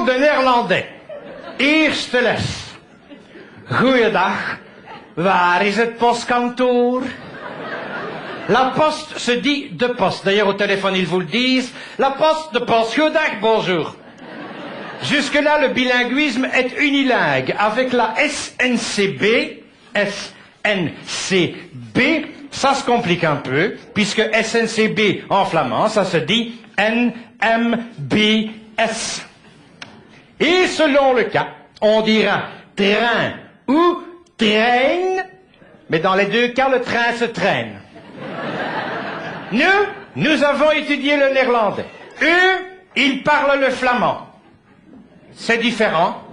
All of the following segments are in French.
Cours de néerlandais. Eerste les. Goeiedag. Waar is het postkantoor? La poste se dit de poste. D'ailleurs, au téléphone, ils vous le disent. La poste de poste. Goeiedag, bonjour. Jusque-là, le bilinguisme est unilingue. Avec la SNCB, SNCB, ça se complique un peu, puisque SNCB en flamand, ça se dit NMBS. Et selon le cas, on dira train ou train, mais dans les deux cas, le train se traîne. Nous avons étudié le néerlandais. Eux, ils parlent le flamand. C'est différent.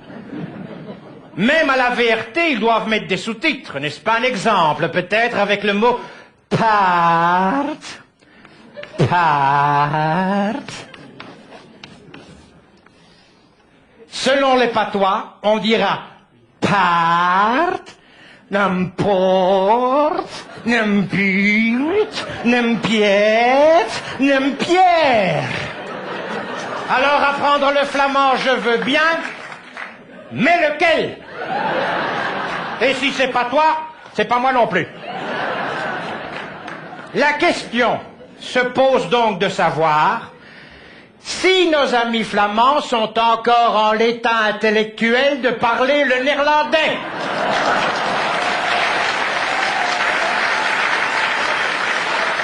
Même à la VRT, ils doivent mettre des sous-titres, n'est-ce pas? Un exemple, peut-être, avec le mot part. Selon les patois, on dira part, n'importe, n'importe, n'impiète, n'impière. Alors, apprendre le flamand, je veux bien, mais lequel? Et si c'est pas toi, c'est pas moi non plus. La question se pose donc de savoir si nos amis flamands sont encore en l'état intellectuel de parler le néerlandais.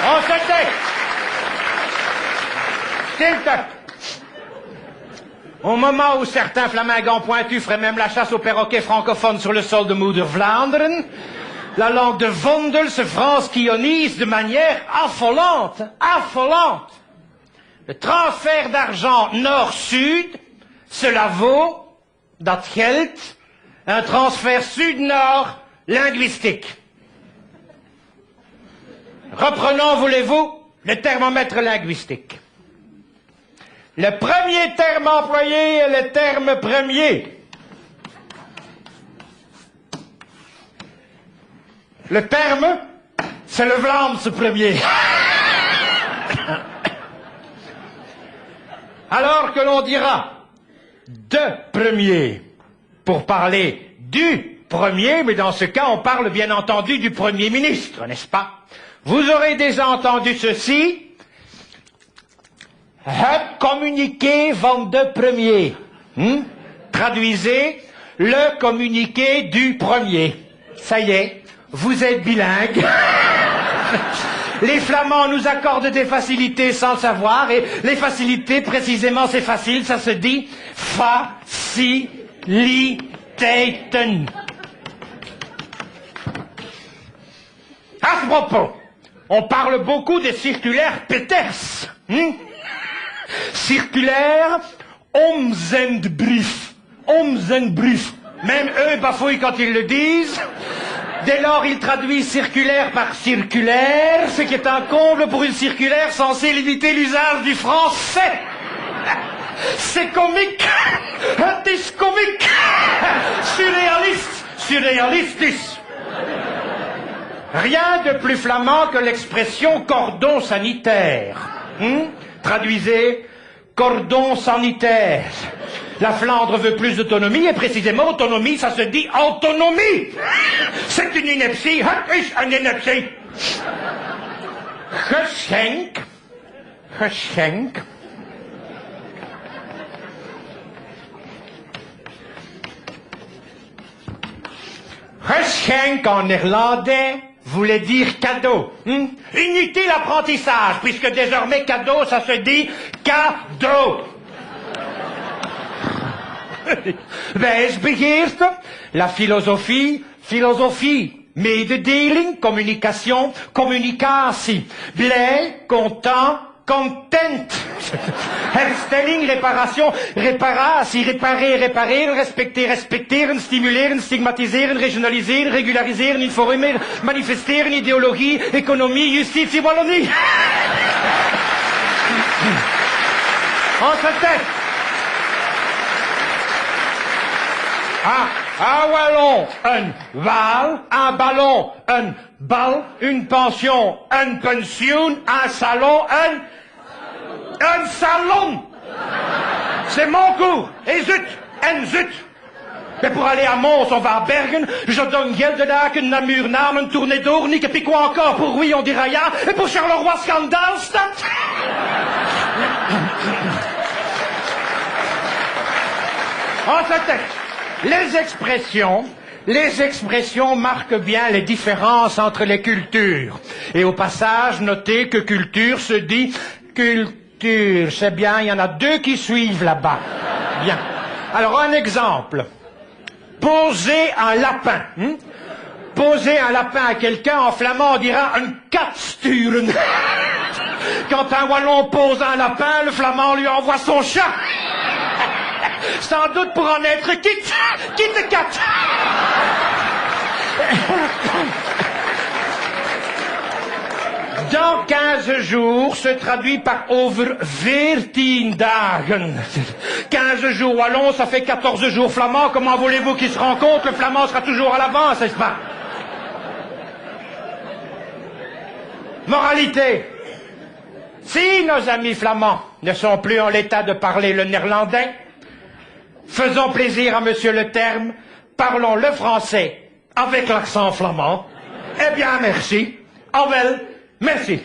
On se tait. Stilte. Au moment où certains flamingants pointus feraient même la chasse aux perroquets francophones sur le sol de Moeder Vlaanderen, la langue de Vondel se franskionise de manière affolante, affolante. Le transfert d'argent nord-sud, cela vaut, dat geldt, un transfert sud-nord linguistique. Reprenons, voulez-vous, le thermomètre linguistique. Le premier terme employé est le terme premier. Le terme, c'est le Vlaams premier. Alors que l'on dira de premier pour parler du premier, mais dans ce cas, on parle bien entendu du Premier ministre, n'est-ce pas? Vous aurez déjà entendu ceci. Het communiqué van de premier. Traduisez, le communiqué du premier. Ça y est, vous êtes bilingue. Les Flamands nous accordent des facilités sans le savoir, et les facilités, précisément, c'est facile, ça se dit faciliteiten. À ce propos, on parle beaucoup des circulaires Peters. Circulaire Omzendbrief. Omzendbrief. Même eux bafouillent quand ils le disent. Dès lors, ils traduisent circulaire par circulaire, ce qui est un comble pour une circulaire censée limiter l'usage du français. C'est comique. C'est comique. Surréaliste. Surréalistis. Rien de plus flamand que l'expression cordon sanitaire. Traduisez, cordon sanitaire. La Flandre veut plus d'autonomie, et précisément, autonomie, ça se dit autonomie. C'est une ineptie, une ineptie. Geschenk. Geschenk. Geschenk en néerlandais voulait dire cadeau. Inutile apprentissage, puisque désormais cadeau, ça se dit cadeau. Wijsbegeerte, la philosophie, philosophie. Mededeling, communication, communicatie. Blij, content, content. Herstelling, réparation, reparatie, réparer, réparer, respecter, respecteren, stimuleren, stigmatiseren, regionaliseren, régulariseren, informeren, manifesteren, idéologie, économie, justitie, Wallonie. On se tait. Un wallon, un val, un ballon, un bal, une pension, un pension, un salon, un salon. C'est mon cours. Et zut, en zut. Mais pour aller à Mons, on va à Bergen. Je donne Geldenaken, Namur, Namen, Tournai d'Ornik, et puis quoi encore pour Rouy, on dit Raya, et pour Charleroi, Scandalstad. En fait, les expressions marquent bien les différences entre les cultures. Et au passage, notez que culture se dit culture. C'est bien, il y en a deux qui suivent là-bas. Bien. Alors, un exemple. Poser un lapin. Poser un lapin à quelqu'un, en flamand, on dira un katsturen. Quand un wallon pose un lapin, le flamand lui envoie son chat. Sans doute pour en être quitte cat. Dans 15 jours se traduit par over 14 dagen. 15 jours wallon, ça fait 14 jours flamand. Comment voulez-vous qu'ils se rencontrent? Le flamand sera toujours à l'avance, n'est-ce pas? Moralité. Si nos amis flamands ne sont plus en l'état de parler le néerlandais, faisons plaisir à monsieur le terme, parlons le français avec l'accent flamand. Eh bien, merci. Avel, merci.